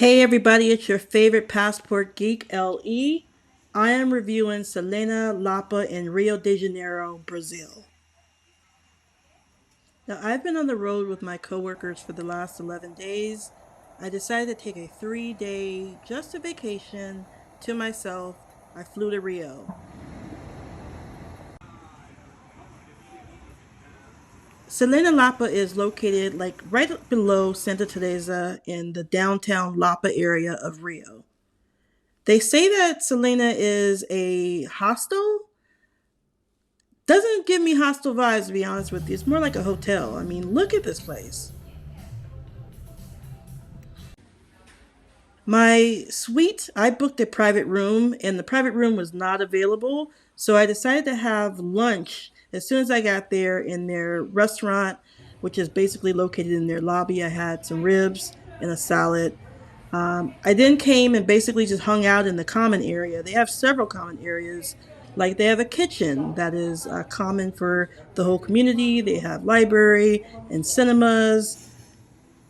Hey everybody, it's your favorite passport geek, LE. I am reviewing Selena, Lapa in Rio de Janeiro, Brazil. Now, I've been on the road with my coworkers for the last 11 days. I decided to take a 3 day just a vacation to myself. I flew to Rio. Selena Lapa is located like right below Santa Teresa in the downtown Lapa area of Rio. They say that Selena is a hostel. Doesn't give me hostel vibes, to be honest with you. It's more like a hotel. I mean, look at this place. My suite, I booked a private room, and the private room was not available. So I decided to have lunch as soon as I got there in their restaurant, which is basically located in their lobby. I had some ribs and a salad. I then came and basically just hung out in the common area. They have several common areas. Like they have a kitchen that is common for the whole community. They have library and cinemas.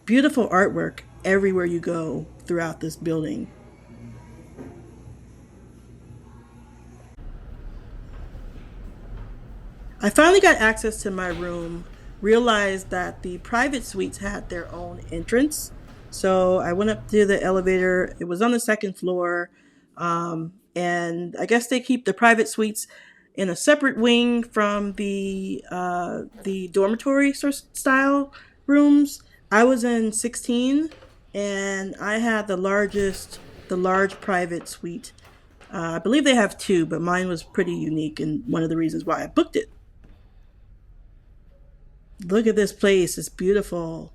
Beautiful artwork everywhere you go throughout this building. I finally got access to my room, realized that the private suites had their own entrance. So I went up to the elevator. It was on the second floor. And I guess they keep the private suites in a separate wing from the dormitory sort of style rooms. I was in 16 and I had the large private suite. I believe they have two, but mine was pretty unique and one of the reasons why I booked it. Look at this place. It's beautiful.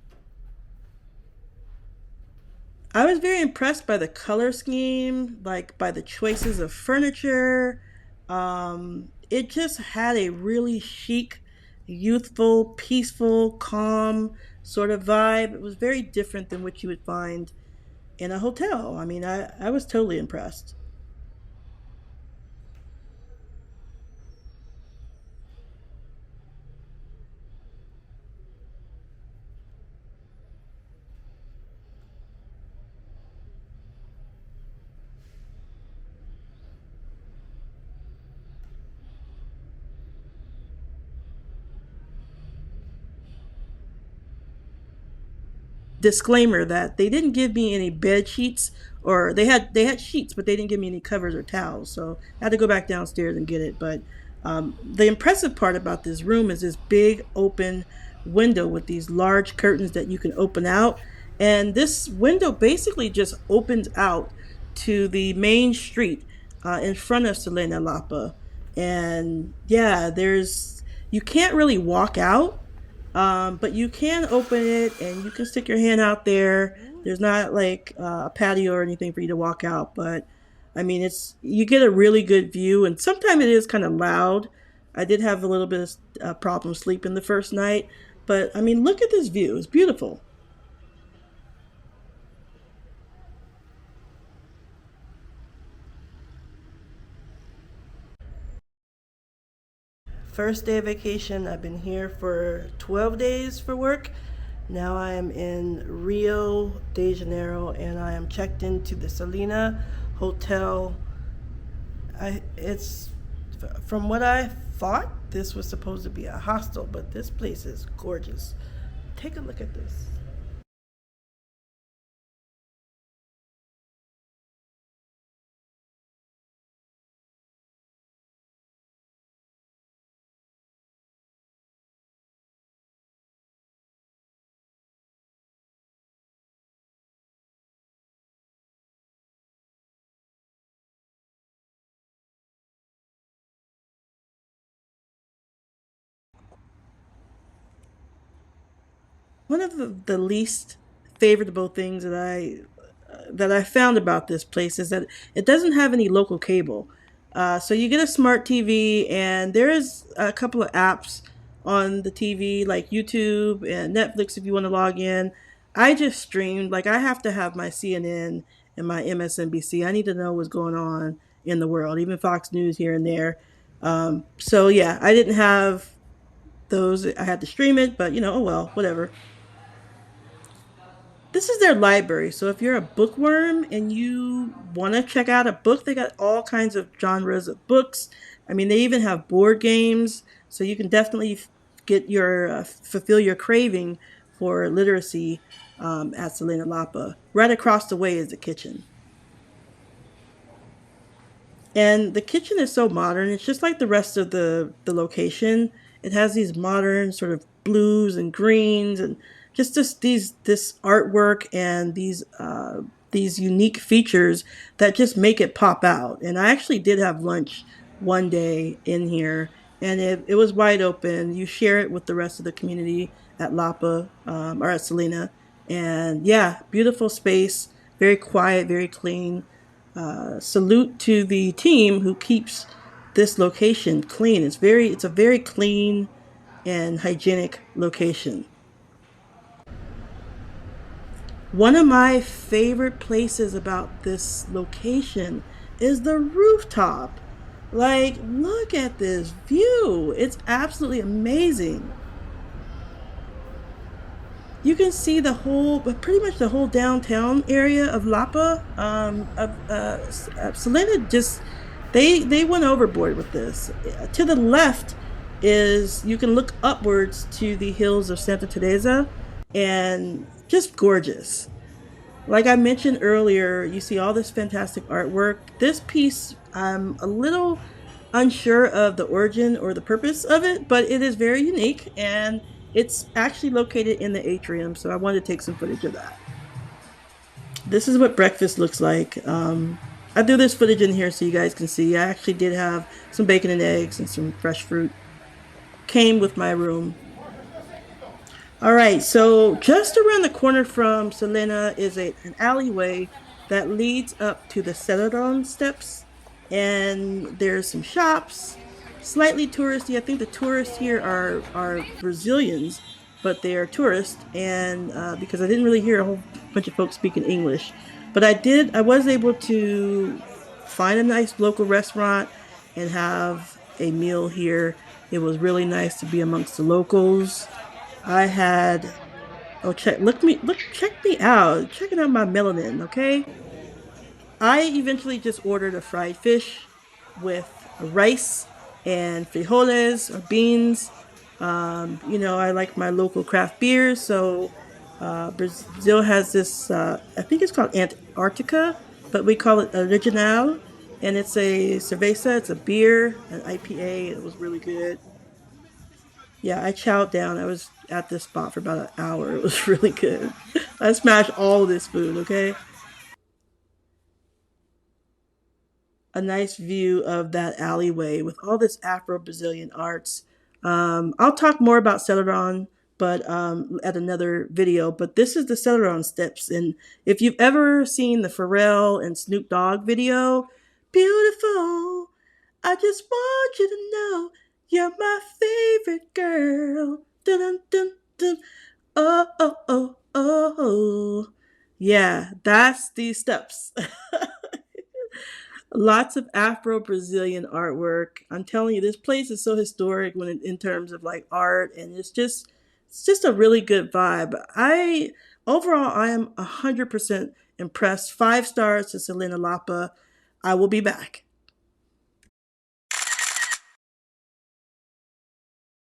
I was very impressed by the color scheme, like by the choices of furniture. It just had a really chic, youthful, peaceful, calm sort of vibe. It was very different than what you would find in a hotel. I mean, I was totally impressed. Disclaimer that they didn't give me any bed sheets, or they had sheets but they didn't give me any covers or towels, so I had to go back downstairs and get it. But the impressive part about this room is this big open window with these large curtains that you can open out, and this window basically just opens out to the main street in front of Selena Lapa. And yeah, there's you can't really walk out, but you can open it and you can stick your hand out there. There's not like a patio or anything for you to walk out, but I mean, it's you get a really good view, and sometimes it is kind of loud. I did have a little bit of problem sleeping the first night, but I mean, look at this view. It's beautiful. First day of vacation. I've been here for 12 days for work. Now I am in Rio de Janeiro and I am checked into the Selena Hotel. It's from what I thought this was supposed to be a hostel, but this place is gorgeous. Take a look at this. One of the least favorable things that I found about this place is that it doesn't have any local cable. So you get a smart TV, and there is a couple of apps on the TV like YouTube and Netflix if you want to log in. I just streamed. Like I have to have my CNN and my MSNBC. I need to know what's going on in the world, even Fox News here and there. So yeah, I didn't have those. I had to stream it, but oh well, whatever. This is their library. So if you're a bookworm and you want to check out a book, they got all kinds of genres of books. I mean, they even have board games, so you can definitely get your fulfill your craving for literacy at Selena Lapa. Right across the way is the kitchen. And the kitchen is so modern. It's just like the rest of the location. It has these modern sort of blues and greens and just this artwork and these unique features that just make it pop out. And I actually did have lunch one day in here, and it was wide open. You share it with the rest of the community at Lapa or at Selena, and yeah, beautiful space, very quiet, very clean. Salute to the team who keeps this location clean. It's a very clean and hygienic location. One of my favorite places about this location is the rooftop. Like, look at this view. It's absolutely amazing. You can see the whole, pretty much the whole downtown area of Lapa. Selena just they went overboard with this. To the left is you can look upwards to the hills of Santa Teresa, and just gorgeous. Like I mentioned earlier, you see all this fantastic artwork. This piece, I'm a little unsure of the origin or the purpose of it, but it is very unique and it's actually located in the atrium. So I wanted to take some footage of that. This is what breakfast looks like. I threw this footage in here so you guys can see. I actually did have some bacon and eggs and some fresh fruit. Came with my room. All right, so just around the corner from Selena is an alleyway that leads up to the Celadon steps, and there's some shops, slightly touristy. I think the tourists here are Brazilians, but they are tourists, and because I didn't really hear a whole bunch of folks speaking English, but I was able to find a nice local restaurant and have a meal here. It was really nice to be amongst the locals. I had check me out. Checking out my melanin, okay? I eventually just ordered a fried fish with rice and frijoles or beans. I like my local craft beers, so Brazil has this. I think it's called Antarctica, but we call it Original, and it's a cerveza. It's a beer, an IPA. It was really good. Yeah, I chowed down. I was at this spot for about an hour. It was really good. I smashed all of this food, okay? A nice view of that alleyway with all this Afro Brazilian arts. I'll talk more about Celadon, but at another video. But this is the Celadon steps, and if you've ever seen the Pharrell and Snoop Dogg video, beautiful. I just want you to know you're my favorite girl. Dun dun dun dun. Oh oh oh oh. Yeah, that's these steps. Lots of Afro Brazilian artwork. I'm telling you, this place is so historic in terms of like art, and it's just a really good vibe. I am 100% impressed. 5 stars to Selena Lapa. I will be back.